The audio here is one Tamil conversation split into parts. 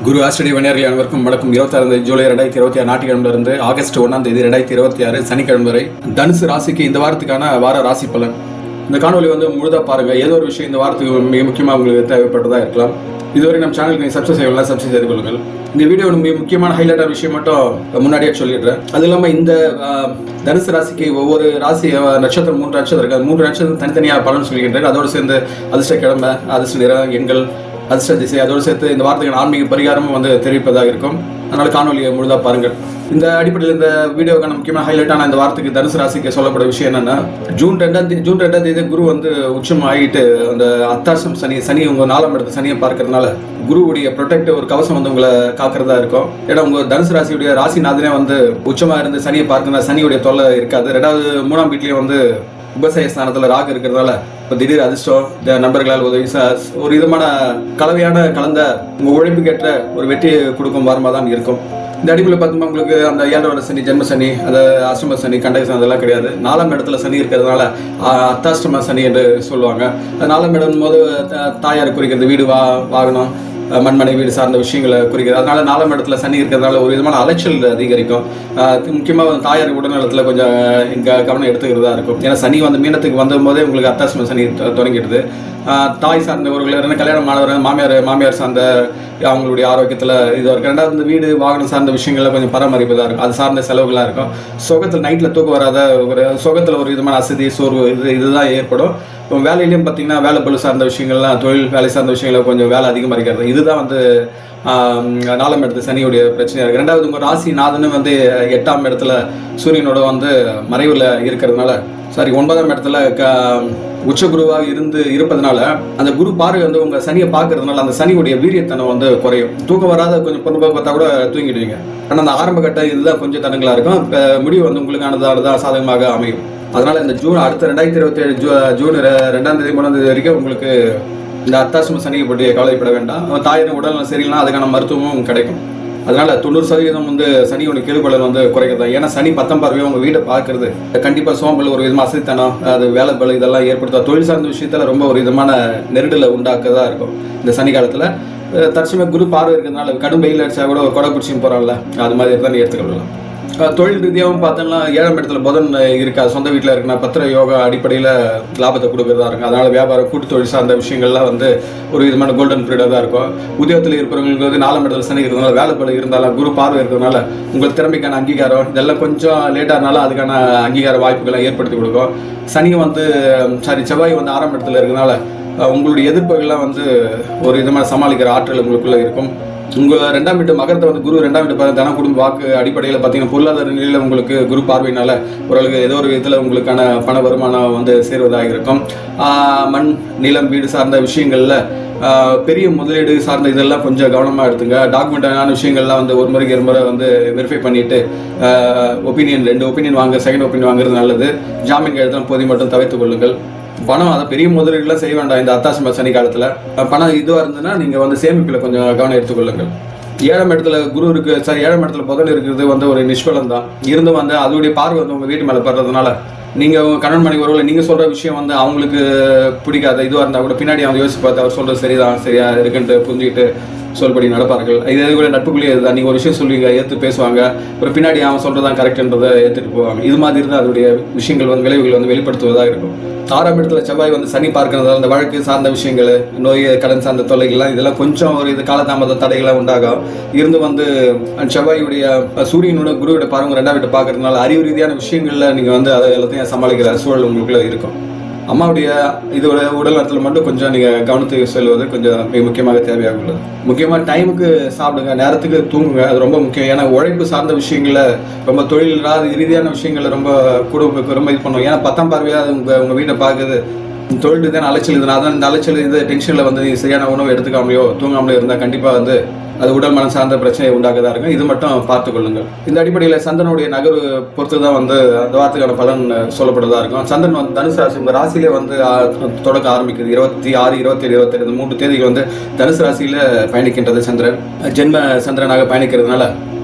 குரு ஆஸ்ட்ரேலிய வணிகர்கள் அனைவருக்கும் வணக்கம். 26 ஜூலை 2026 ஞாயிற்றுக்கிழமையிலிருந்து ஆகஸ்ட் 1 2026 சனிக்கிழமை வரை தனுசு ராசிக்கு இந்த வாரத்துக்கான வார ராசி பலன். இந்த காணொலி முழுதாக பாருங்க. ஏதோ ஒரு விஷயம் இந்த வாரத்துக்கு மிக முக்கியமாக உங்களுக்கு தேவைப்பட்டதாக இருக்கலாம். இதுவரை நம்ம சேனலுக்கு நீங்கள் சப்ஸ்கிரைப் செய்யலாம், சப்ஸ்கிரைப் செய்து கொள்ளுங்கள். இந்த வீடியோ மிக முக்கியமான ஹைலைட்டான விஷயம் மட்டும் முன்னாடியே சொல்லிடுறேன். அது இல்லாமல் இந்த தனுசு ராசிக்கு ஒவ்வொரு ராசி நட்சத்திரம் 3 நட்சத்திரம் இருக்குது. 3 நட்சத்திரம் தனித்தனியாக பலன் சொல்லிக்கின்றேன். அதோடு சேர்ந்து அதிர்ஷ்ட கிழமை, அதிர்ஷ்ட நிறம், எண்கள், அதிர்ஷ்ட திசை, அதோடு சேர்த்து இந்த வார்த்தைக்கான ஆன்மீக பரிகாரமும் தெரிவிப்பதாக இருக்கும். அதனால் காணொலியை முழுதாக பாருங்கள். இந்த அடிப்படையில் இந்த வீடியோக்கான முக்கியமான ஹைலைட்டான இந்த வாரத்துக்கு தனுசு ராசிக்கு சொல்லப்பட விஷயம் என்னன்னா, ஜூன் 2ஆம் தேதி குரு உச்சம் ஆகிட்டு அந்த அத்தாசம் சனி உங்கள் 4ஆம் இடத்து சனியை பார்க்கறதுனால குருவுடைய ப்ரொடெக்ட் ஒரு கவசம் உங்களை காக்கிறதா இருக்கும். ஏன்னா உங்கள் தனுசு ராசியுடைய ராசிநாதனே உச்சமாக இருந்து சனியை பார்க்கறதுனால சனியுடைய தொல்லை இருக்காது. 3ஆம் வீட்லேயே உபசய ஸ்தானத்தில் ராகு இருக்கிறதுனால இப்போ திடீர் அதிர்ஷ்டம், நண்பர்களால் உதவி, ஒரு விதமான கலந்த உங்கள் உழைப்புக்கேற்ற ஒரு வெற்றியை கொடுக்கும் வாரமாக தான் இருக்கும். இந்த அடிப்படையில் பார்த்தோம்னா உங்களுக்கு அந்த 7ஆம் சனி, ஜென்ம சனி, அது அஷ்டம சனி, கண்டக சனி அதெல்லாம் கிடையாது. 4ஆம் இடத்துல சனி இருக்கிறதுனால அத்தாஷ்டம சனி என்று சொல்லுவாங்க. 4ஆம் இடம் போது தாயார் குறிக்கிறது, வீடு, வாகனம், மண்மனை, வீடு சார்ந்த விஷயங்களை குறிக்கிறது. அதனால 4ஆம் இடத்துல சனி இருக்கிறதுனால ஒரு விதமான அலைச்சல் அதிகரிக்கும். முக்கியமாக தாயார் உடல்நலத்தில் கொஞ்சம் கவனம் எடுத்துக்கிறதா இருக்கும். ஏன்னா சனி மீனத்துக்கு வந்தபோதே உங்களுக்கு அத்தாஷ்டம சனி தொடங்கிடுது. தாய் சார்ந்தவர்கள், கல்யாணம் மாமியார் சார்ந்த அவங்களுடைய ஆரோக்கியத்தில் இதாக இருக்கும். 2வது வீடு, வாகனம் சார்ந்த விஷயங்களில் கொஞ்சம் பராமரிப்பதாக இருக்கும். அது சார்ந்த செலவுகளாக இருக்கும். சுகத்தில் நைட்டில் தூக்கம் வராத ஒரு சுகத்தில் ஒரு விதமான அசதி, சோர்வு இதுதான் ஏற்படும். இப்போ வேலையிலையும் பார்த்தீங்கன்னா வேலை பளு சார்ந்த விஷயங்கள்லாம், தொழில் வேலை சார்ந்த விஷயங்களை கொஞ்சம் வேலை அதிகமாக இருக்கிறது. இதுதான் 4ஆம் இடத்து சனியுடைய பிரச்சனையாக இருக்குது. 2வது உங்கள் ராசி நாதனும் 8ஆம் இடத்துல சூரியனோட மறைவில் இருக்கிறதுனால, 9ஆம் இடத்துல உச்ச குருவாக இருப்பதனால அந்த குரு பார்வை உங்கள் சனியை பார்க்கறதுனால அந்த சனியுடைய வீரியத்தனம் குறையும். தூக்கம் வராத கொஞ்சம் பொண்ணு பார்த்தா கூட தூங்கிடுவீங்க. ஆனால் அந்த ஆரம்ப கட்ட இதுதான் கொஞ்சம் தடங்களாக இருக்கும். முடிவு உங்களுக்கானதான் சாதகமாக அமையும். அதனால இந்த அடுத்த 2027 ஜூன் 2ஆம் தேதி 3ஆம் தேதி வரைக்கும் உங்களுக்கு இந்த அத்தாஷ்டம சனியை பற்றி கவலைப்பட வேண்டாம். தாயின் உடல்நலம் சரியில்லைனா அதுக்கான மருத்துவமும் கிடைக்கும். அதனால 90% சனியோட கெடுபலன் குறைக்கிறது. ஏன்னா சனி 10ஆம் பார்வையும் உங்கள் வீட்டை பார்க்கறது கண்டிப்பாக சோம்பல், ஒரு விதமாக அசதித்தனம், அது வேலை பலு இதெல்லாம் ஏற்படுத்த தொழில் சார்ந்த விஷயத்தில் ரொம்ப ஒரு விதமான நெருடலை உண்டாக்கதான் இருக்கும். இந்த சனி காலத்தில் தற்சமயம் குரு பார்வை இருக்கிறதுனால கடும் வெயில் அடிச்சா கூட ஒரு கொடை பிடிச்சின்னு போகிறாங்கல்ல, அது மாதிரி தான் எடுத்துக்கலாம். தொழில் ரீதியாகவும் பார்த்தோம்னா 7ஆம் இடத்துல புதன் இருக்கா, சொந்த வீட்டில் இருக்குன்னா பத்திர யோகா அடிப்படையில் லாபத்தை கொடுக்குறதா இருக்கும். அதனால் வியாபாரம், கூட்டு தொழில் சார்ந்த விஷயங்கள்லாம் ஒரு விதமான கோல்டன் பீரியடாக தான் இருக்கும். உத்தியோகத்தில் இருக்கிறவங்களுக்கு 4ஆம் இடத்துல சனி இருக்கிறதுனால வேலை பல இருந்தாலும் குரு பார்வை இருக்கிறதுனால உங்கள் திறமைக்கான அங்கீகாரம் இதெல்லாம் கொஞ்சம் லேட்டானாலும் அதுக்கான அங்கீகார வாய்ப்புகளை ஏற்படுத்தி கொடுக்கும். சனியும் செவ்வாய் 6ஆம் இடத்துல இருக்கிறதுனால உங்களுடைய எதிர்ப்புகள்லாம் ஒரு விதமான சமாளிக்கிற ஆற்றல் உங்களுக்குள்ளே இருக்கும். உங்கள் 2ஆம் வீட்டு மகரத்தை குரு 2ஆம் வீட்டு தன குடும்ப வாக்கு அடிப்படையில் பார்த்தீங்கன்னா பொருளாதார நிலையில் உங்களுக்கு குரு பார்வையினால ஓரளவுக்கு ஏதோ ஒரு விதத்தில் உங்களுக்கான பண வருமானம் சேருவதாக இருக்கும். மண், நிலம், வீடு சார்ந்த விஷயங்களில் பெரிய முதலீடு சார்ந்த இதெல்லாம் கொஞ்சம் கவனமாக எடுத்துங்க. டாக்குமெண்டான விஷயங்கள்லாம் ஒரு முறைக்கு 2 முறை வெரிஃபை பண்ணிவிட்டு ஒப்பீனியன் 2 ஒப்பீனியன் வாங்க, செகண்ட் ஒப்பீனியன் வாங்குறது நல்லது. ஜாமீன் கையெழுத்தெல்லாம் பொதி மட்டும் தவிர்த்துக் கொள்ளுங்கள். பணம் பெரிய முதலீடுலாம் செய்ய வேண்டாம். இந்த அத்தாஷ்டம சனி காலத்தில் பணம் இதுவாக இருந்ததுன்னா நீங்கள் சேமிப்பில் கொஞ்சம் கவனம் எடுத்துக்கொள்ளுங்கள். 7ஆம் இடத்துல குரு இருக்கு, 7ஆம் இடத்துல புதன் இருக்கிறது ஒரு நிஷ்பலம் தான். இருந்தும் அதோடைய பார்வை உங்கள் வீட்டு மேலே படுறதுனால நீங்கள் கணவன் மனைவி ஒருவேளை நீங்கள் சொல்கிற விஷயம் அவங்களுக்கு பிடிக்காத இதுவாக இருந்தால் கூட பின்னாடி அவங்க யோசிச்சு பார்த்து அவர் சொல்கிறது சரியா இருக்குன்ட்டு புரிஞ்சுக்கிட்டு சொல்படி நடப்பார்கள். இது கூட நட்புக்குள்ளேயே இதுதான். நீங்கள் ஒரு விஷயம் சொல்லுவீங்க, ஏற்று பேசுவாங்க, ஒரு பின்னாடி அவன் சொல்கிறதான் கரெக்டுன்றதை ஏற்றுட்டு போவாங்க. இது மாதிரி இருந்தால் அதோடைய விஷயங்கள் விளைவுகள் வெளிப்படுத்துவதாக இருக்கும். 6ஆம் இடத்துல செவ்வாய் சனி பார்க்கறதால அந்த வழக்கு சார்ந்த விஷயங்கள், நோய், கடன் சார்ந்த தொல்லைகள்லாம் இதெல்லாம் கொஞ்சம் ஒரு காலதாமத தடைகளாக உண்டாகும். இருந்து செவ்வாயுடைய சூரியனோட குருவோட பார்வை 2ஆம் வீட்டை பார்க்கறதுனால அறிவு ரீதியான விஷயங்களில் நீங்கள் அதை எல்லாத்தையும் சமாளிக்கிற சூழல் உங்களுக்குள்ள இருக்கும். அம்மாவுடைய இதோட உடல் நலத்தில் மட்டும் கொஞ்சம் நீங்கள் கவனத்துக்கு செல்வது கொஞ்சம் மிக முக்கியமாக தேவையாக உள்ளது. முக்கியமாக டைமுக்கு சாப்பிடுங்க, நேரத்துக்கு தூங்குங்க, அது ரொம்ப முக்கியம். ஏன்னா உழைப்பு சார்ந்த விஷயங்களில் ரொம்ப தொழில் ரீதியான விஷயங்களில் ரொம்ப குடும்பத்துக்கு ரொம்ப இது பண்ணுவோம். ஏன்னா 10ஆம் பார்வையாக உங்கள் வீட்டை பார்க்குது தொழில் ரீதியான அலைச்சல் இதுனா அதான் இந்த அலைச்சல் டென்ஷனில் நீங்கள் சரியான உணவு எடுத்துக்காமலையோ தூங்காமலையோ இருந்தால் கண்டிப்பாக அது உடல் மனம் சார்ந்த பிரச்சனையை உண்டாக்கதாக இருக்கும். இது மட்டும் பார்த்து கொள்ளுங்கள். இந்த அடிப்படையில் சந்திரனுடைய நகர்வு பொறுத்து தான் அந்த வாரத்துக்கான பலன் சொல்லப்படுறதா இருக்கும். சந்திரன் தனுசு ராசி உங்கள் ராசியிலே தொடக்க ஆரம்பிக்குது. 26, 27, 28 இந்த 3 தேதிகள் தனுசு ராசியில் பயணிக்கின்றது. சந்திரன் ஜென்ம சந்திரனாக பயணிக்கிறதுனால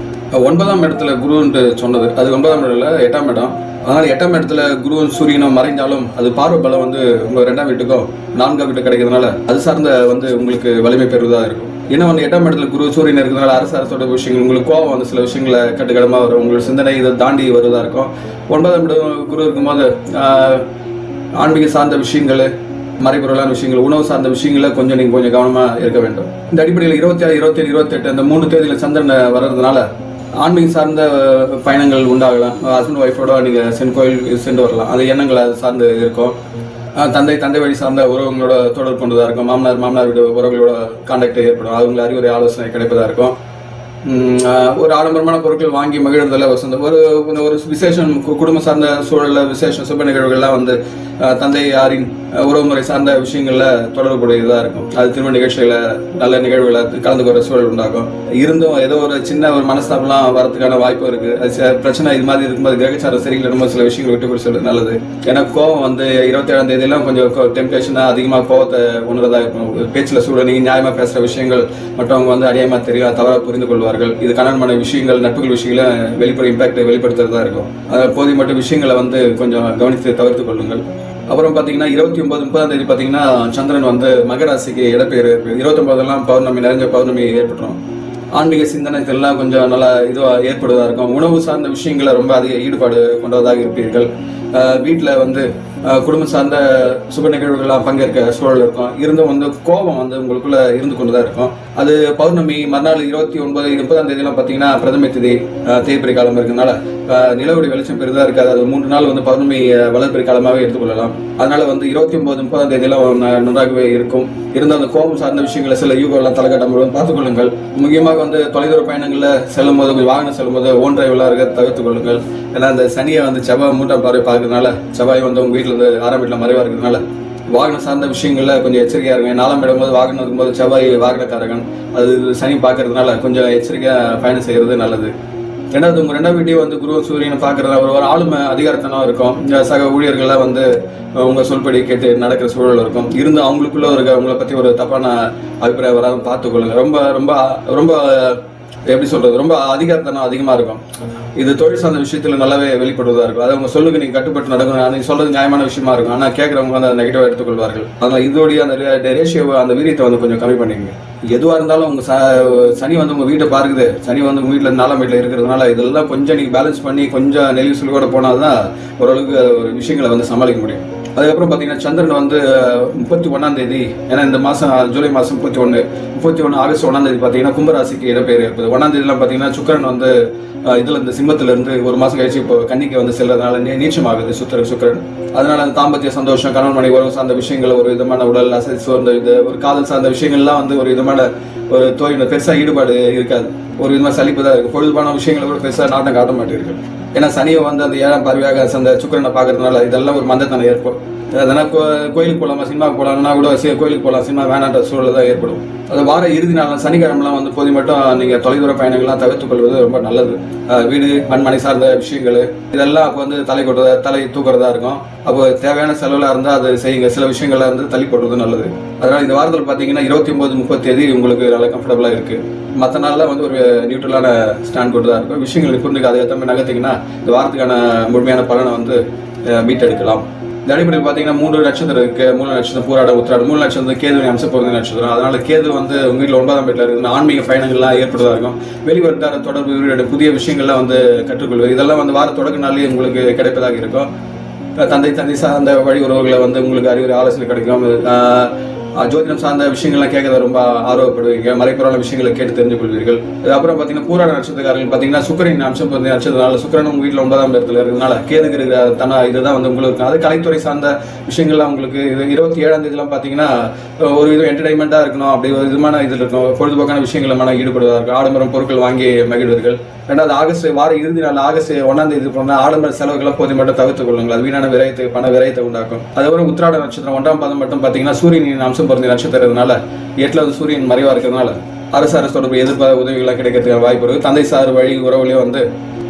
9ஆம் இடத்துல குருன்ட்டு சொன்னது, அது 9ஆம் இடம் இல்லை, 8ஆம் இடம். அதனால் 8ஆம் இடத்துல குருவும் சூரியனும் மறைந்தாலும் அது பார்வை பலம் வந்து உங்கள் 2ஆம் வீட்டுக்கோ 4ஆம் வீட்டுக்கு கிடைக்கிறதுனால அது சார்ந்த வந்து உங்களுக்கு வலிமை பெறுவதாக இருக்கும். ஏன்னா வந்து 8ஆம் இடத்துல குரு சூரியன் இருக்கிறதுனால அரசோட விஷயங்கள் உங்களுக்கு கோவம் வந்து சில விஷயங்களை கட்டுக்கடமாக வரும், உங்களோட சிந்தனை இதை தாண்டி வருவதாக இருக்கும். 9ஆம் இடம் குரு இருக்கும்போது ஆன்மீக சார்ந்த விஷயங்கள், மறைபொருளான விஷயங்கள், உணவு சார்ந்த விஷயங்கள நீங்கள் கொஞ்சம் கவனமாக இருக்க வேண்டும். இந்த அடிப்படையில் 26, 27, 28 அந்த 3 தேதியில் சந்திரன் வர்றதுனால ஆன்மீக சார்ந்த பயணங்கள் உண்டாகலாம். ஹஸ்பண்ட் ஒய்ஃபோட நீங்கள் கோயில் சென்று வரலாம். அது எண்ணங்கள் அது சார்ந்து இருக்கும். தந்தை வழி சார்ந்த உறவுகளோட தொடர்பு கொண்டதாக இருக்கும். மாமனார் வீடு உறவுகளோட கான்டாக்ட் ஏற்படும். அவங்களை அறிவுரை ஆலோசனை கிடைப்பதாக இருக்கும். ஒரு ஆடம்பரமான பொருட்கள் வாங்கி மகிழ்ந்ததில் ஒரு விசேஷம், குடும்ப சார்ந்த சூழலில் விசேஷம் சுப நிகழ்வுகள்லாம் வந்து தந்தை யாரின் உறவுமுறை சார்ந்த விஷயங்களில் தொடர்புடையதாக இருக்கும். அது திருமண நிகழ்ச்சிகளை நல்ல நிகழ்வுகளை கலந்து கொள்கிற சூழல் உண்டாகும். இருந்தும் ஏதோ ஒரு சின்ன ஒரு மனஸ்தாபம்லாம் வரதுக்கான வாய்ப்பு இருக்குது. அது பிரச்சனை இது மாதிரி இருக்கும்போது கிரகச்சாரம் சரியில்லை, நம்ம சில விஷயங்கள் விட்டு கொடுத்து நல்லது. ஏன்னா கோவம் வந்து 27ஆம் தேதியெல்லாம் கொஞ்சம் டெம்ப்டேஷனாக அதிகமாக கோவத்தை உணர்றதாக இருக்கும். பேச்சில் சூழல் நீங்கள் நியாயமாக பேசுகிற விஷயங்கள் மற்றவங்க வந்து அநியாயமாக தெரியும், தவறாக புரிந்து கொள்வார்கள். இது கணவன் விஷயங்கள், நட்புகள் விஷயங்களை வெளிப்படுத்துறதா இருக்கும். போதிய மட்டும் விஷயங்களை வந்து கொஞ்சம் கவனித்து தவிர்த்து கொள்ளுங்கள். அப்புறம் பார்த்தீங்கன்னா 29, 30ஆம் தேதி பார்த்தீங்கன்னா சந்திரன் வந்து மகராசிக்கு இடப்பெயர். 29 பௌர்ணமி, நிறைஞ்ச பௌர்ணமி ஏற்பட்டுரும். ஆன்மீக சிந்தனை இதெல்லாம் கொஞ்சம் நல்லா இதுவாக ஏற்படுவதாக இருக்கும். உணவு சார்ந்த விஷயங்களை ரொம்ப அதிக ஈடுபாடு கொண்டதாக இருப்பீர்கள். வீட்டில் வந்து குடும்பம் சார்ந்த சுப நிகழ்வுகள்லாம் பங்கேற்க சூழல் இருக்கும். இருந்தும் வந்து கோபம் வந்து உங்களுக்குள்ள இருந்து கொண்டு தான் இருக்கும். அது பௌர்ணமி மறுநாள் 29, 30ஆம் தேதியெல்லாம் பார்த்தீங்கன்னா பிரதமை திதி, தேய்பிரை காலம் இருக்கிறதுனால நிலவுடைய வெளிச்சம் பெரிதாக இருக்காது. அது 3 நாள் வந்து பௌர்ணமி வளர்பிறை காலமாகவே எடுத்துக்கொள்ளலாம். அதனால வந்து 29, 30ஆம் தேதியெல்லாம் நன்றாகவே இருக்கும். இருந்த அந்த கோபம் சார்ந்த விஷயங்களை சில யூகெல்லாம் தலைக்கட்டம் பார்த்துக் கொள்ளுங்கள். முக்கியமாக வந்து தொலைதூர பயணங்களில் செல்லும் போது, வாகனம் செல்லும் போது ஓன் டிரைவெல்லாம் இருக்க தவிர்த்துக் கொள்ளுங்கள். ஏன்னா அந்த சனியை வந்து செவ்வாய் 3ஆம் பார்வை பார்க்கறதுனால, செவ்வாய் வந்து உங்கள் வீட்டில் இருந்து 6ஆம் வீட்டில் மறைவாக இருக்கிறதுனால வாகனம் சார்ந்த விஷயங்களில் கொஞ்சம் எச்சரிக்கையாக இருங்க. 4ஆம் இடம்போது வாகனம் இருக்கும்போது செவ்வாய் வாகனக்காரகன், அது சனி பார்க்கறதுனால கொஞ்சம் எச்சரிக்கையாக பயணம் செய்கிறது நல்லது. ரெண்டாவது உங்கள் 2ஆம் வீட்டையும் வந்து குரு சூரியனை பார்க்கறதுனால ஒரு ஆளுமை அதிகாரத்தனம் இருக்கும். சக ஊழியர்கள்லாம் வந்து உங்கள் சொல்படி கேட்டு நடக்கிற சூழல் இருக்கும். இருந்து அவங்களுக்குள்ள உங்களை பற்றி ஒரு தப்பான அபிப்பிராயம் வராமல் பார்த்துக்கொள்ளுங்க. ரொம்ப ரொம்ப ரொம்ப எப்படி சொல்கிறது, ரொம்ப அதிகாரத்தனம் அதிகமாக இருக்கும். இது தொழில் சார்ந்த விஷயத்தில் நல்லாவே வெளிப்படுவதாக இருக்கும். அதை அவங்க சொல்லுங்க நீங்கள் கட்டுப்பட்டு நடக்கணும். நீங்கள் சொல்கிறது நியாயமான விஷயமா இருக்கும். ஆனால் கேட்குறவங்க வந்து அதை நெகட்டிவாக எடுத்துக்கொள்வார்கள். அதனால் இதோடைய அந்த ரேஷியோவை, அந்த வீரியத்தை வந்து கொஞ்சம் கம்மி பண்ணிங்க. எதுவாக இருந்தாலும் உங்கள் சனி வந்து உங்கள் வீட்டை பார்க்குது, சனி வந்து உங்கள் வீட்டில் 4ஆம் வீட்டில் இருக்கிறதுனால இதெல்லாம் கொஞ்சம் நீங்கள் பேலன்ஸ் பண்ணி கொஞ்சம் நெளிவு சுழுவோட போனால் தான் ஓரளவுக்கு ஒரு விஷயங்களை வந்து சமாளிக்க முடியும். அதுக்கப்புறம் பார்த்தீங்கன்னா சந்திரன் வந்து 31ஆம் தேதி, ஏன்னா இந்த மாதம் ஜூலை மாதம் 31 ஆகஸ்ட் 1ஆம் தேதி பார்த்தீங்கன்னா கும்பராசிக்கு இடப்பெயர் ஏற்படுது. 1ஆம் தேதியெல்லாம் பார்த்தீங்கன்னா சுக்கரன் வந்து இந்த சிம்மத்திலிருந்து ஒரு மாதம் கழிச்சு இப்போ கன்னிக்கு வந்து செல்றதுனால நீச்சமாகுது சுக்கரன். அதனால அந்த தாம்பத்திய சந்தோஷம், கணவன் மனைவி உறவு சார்ந்த விஷயங்கள், ஒரு விதமான உடல் அசை சோர்ந்த இது, ஒரு காதல் சார்ந்த விஷயங்கள்லாம் வந்து ஒரு விதமான ஒரு தொழில் பெருசாக ஈடுபாடு இருக்காது. ஒரு விதமாக சலிப்பு தான் இருக்குது. பொழுதுபான விஷயங்களை கூட பெருசாக நாட்டம் காட்ட மாட்டேங்குது. ஏன்னா சனியை வந்து அந்த 7ஆம் பார்வையாக அந்த சுக்கரனை பார்க்கறதுனால இதெல்லாம் ஒரு மந்தத்தனம் ஏற்படும். அதனால் கோயிலுக்கு போகலாமா, சினிமாவுக்கு போகலாம்னா கூட கோயிலுக்கு போகலாம், சினிமா வேணான்ற சூழல் தான் ஏற்படும். அது வார இறுதி நாள் சனிக்கிழமெலாம் வந்து போதி மட்டும் நீங்கள் தொலைதூர பயணங்கள்லாம் தவிர்த்துக் கொள்வது ரொம்ப நல்லது. வீடு மண்மனை சார்ந்த விஷயங்கள் இதெல்லாம் அப்போ வந்து தலை தூக்குறதா இருக்கும். அப்போ தேவையான செலவுலாம் இருந்தால் அது செய்யுங்க. சில விஷயங்கள்லாம் வந்து தள்ளி போடுறது நல்லது. அதனால் இந்த வாரத்தில் பார்த்தீங்கன்னா 29, 30 தேதி உங்களுக்கு நல்லா கம்ஃபர்டபுளாக இருக்குது. மற்ற நாளில் வந்து ஒரு நியூட்ரலான ஸ்டாண்ட் கொண்டு தான் இருக்கும். விஷயங்கள் புரிஞ்சுக்க அதை ஏற்ற மாதிரி நகர்த்திங்கன்னா இந்த வாரத்துக்கான முழுமையான பலனை வந்து மீட்டெடுக்கலாம். இந்த அடிப்படையில் பார்த்தீங்கன்னா 3 நட்சத்திரம் இருக்குது. 3 நட்சத்திரம் பூராடம், உத்திராடம். 3 நட்சத்திரம் கேது அம்சப்பகுதி நட்சத்திரம். அதனால கேது வந்து உங்கள் வீட்டில் 9ஆம் வீட்டில் இருக்குது. ஆன்மீக பயணங்கள்லாம் ஏற்படுவதாக இருக்கும். வெளிவட்டார தொடர்பு, புதிய விஷயங்கள்லாம் வந்து கற்றுக்கொள்வது, இதெல்லாம் வந்து வார தொடக்க நாள்லேயே உங்களுக்கு கிடைப்பதாக இருக்கும். தந்தை சார்ந்த வழி உறவுகளை வந்து உங்களுக்கு அறிவுரை ஆலோசனை கிடைக்கும். ஜோதிடம் சார்ந்த விஷயங்கள்லாம் கேட்கறத ரொம்ப ஆர்வப்படுவீங்க. மறைப்புறான விஷயங்களை கேட்டு தெரிஞ்சு கொள்வீர்கள். அப்புறம் பார்த்தீங்கன்னா பூராட நட்சத்திரக்காரர்கள் பார்த்தீங்கன்னா சுக்கரன் அம்சம் நட்சத்திரனால சுக்கரன் உங்கள் வீட்டில் 9ஆம் இடத்துல இருக்கிறதுனால கேதுங்கிற இதுதான் வந்து உங்களுக்கு அது கலைத்துறை சார்ந்த விஷயங்கள்லாம் உங்களுக்கு. இது 27ஆம் தேதியெல்லாம் பார்த்தீங்கன்னா ஒரு விதம் என்டர்டைன்மெண்ட்டாக இருக்கணும், அப்படி ஒரு விதமான இதில் இருக்கும். பொழுதுபோக்கான விஷயங்களை ஈடுபடுவதாக இருக்கும். ஆடம்பரம் பொருட்கள் வாங்கி மகிழ்வீர்கள். ரெண்டாவது ஆகஸ்ட் வார இறுதி நாள் ஆகஸ்ட் 1ஆம் தேதி போனால் ஆடம்பர செலவுகளை போதை மட்டும் தவிர்த்துக் கொள்ளுங்கள். அது வீணான பண விரயத்தை உண்டாக்கும். அதுக்கப்புறம் உத்திராட நட்சத்திரம் 1ஆம் பாதம் மட்டும் பார்த்தீங்கன்னா சூரியனின் அம்சம் பொருந்திய நட்சத்திரத்தினால 8ல் வந்து சூரியன் மறைவாக இருக்கிறதுனால அரசு தொடர்பு எதிர்பார்த்த உதவிகளாக கிடைக்கிறதுக்கு வாய்ப்பு இருக்குது. தந்தை சார் வழி உறவுலேயே வந்து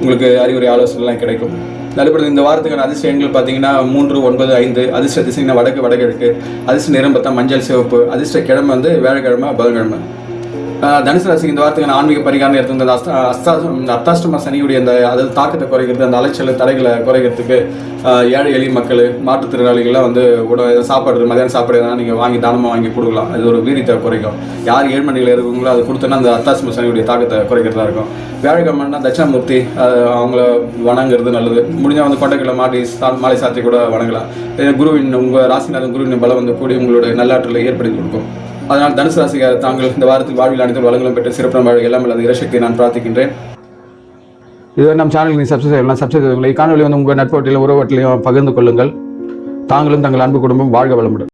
உங்களுக்கு அறிவுரை ஆலோசனைலாம் கிடைக்கும். நடைபெறும் இந்த வாரத்துக்கான அதிர்ஷ்ட எண்கள் பார்த்தீங்கன்னா 3, 9, 5. அதிர்ஷ்ட திசைனா வடகிழக்கு. அதிர்ஷ்ட நிறம் பார்த்தா மஞ்சள் சிவப்பு. அதிர்ஷ்ட கிழமை வந்து வியாழக்கிழமை, புதன்கிழமை. தனுசு ராசிக்கு இந்த வாரத்துக்கு ஆன்மீக பரிகாரம் எடுத்து இந்த அர்த்தாஷ்டம சனியுடைய அந்த அதாவது தாக்கத்தை குறைக்கிறது, அந்த அலைச்சல் தடைகளை குறைக்கிறதுக்கு ஏழை எளிய மக்கள் மாற்றுத்திறனாளிகள்லாம் வந்து சாப்பாடு மதியானம் சாப்பாடு எதனா நீங்கள் வாங்கி தானமாக வாங்கி கொடுக்கலாம். அது ஒரு வீரியத்தை குறைக்கும். யார் ஏழ்மணிகள் இருக்குங்களோ அது கொடுத்தோன்னா அந்த அர்த்தாஷ்டம சனியுடைய தாக்கத்தை குறைக்கிறதா இருக்கும். வியாழக்கிழமைனா தட்சிணாமூர்த்தி அவங்கள வணங்குறது நல்லது. முடிஞ்சால் வந்து கொண்டைகளை மாலை சாத்தி கூட வணங்கலாம். குருவின் உங்கள் ராசிநாதன் குருவின் பலம் வந்து கூடி உங்களுடைய நல்லாற்றலை ஏற்படுத்தி கொடுக்கும். அதனால் தனுசு ராசிக்கார தாங்கள் இந்த வாரத்தில் வாழ்வில் அனைத்து வளங்களும் பெற்று சிறப்பு வாழ்க்கை எல்லாம் அல்லது இறைசக்தியை நான் பிரார்த்திக்கின்றேன். இது நம்ம சேனலுக்கு நீங்கள் சப்ஸ்கிரைப் செய்யலாம். சப்ஸ்கிரைப் செய்யுங்கள். காணொலி வந்து உங்கள் நட்போட்டிலும் உறவட்டிலையும் பகிர்ந்து கொள்ளுங்கள். தாங்களும் தங்கள் அன்பு குடும்பம் வாழ்க வளமுடன்.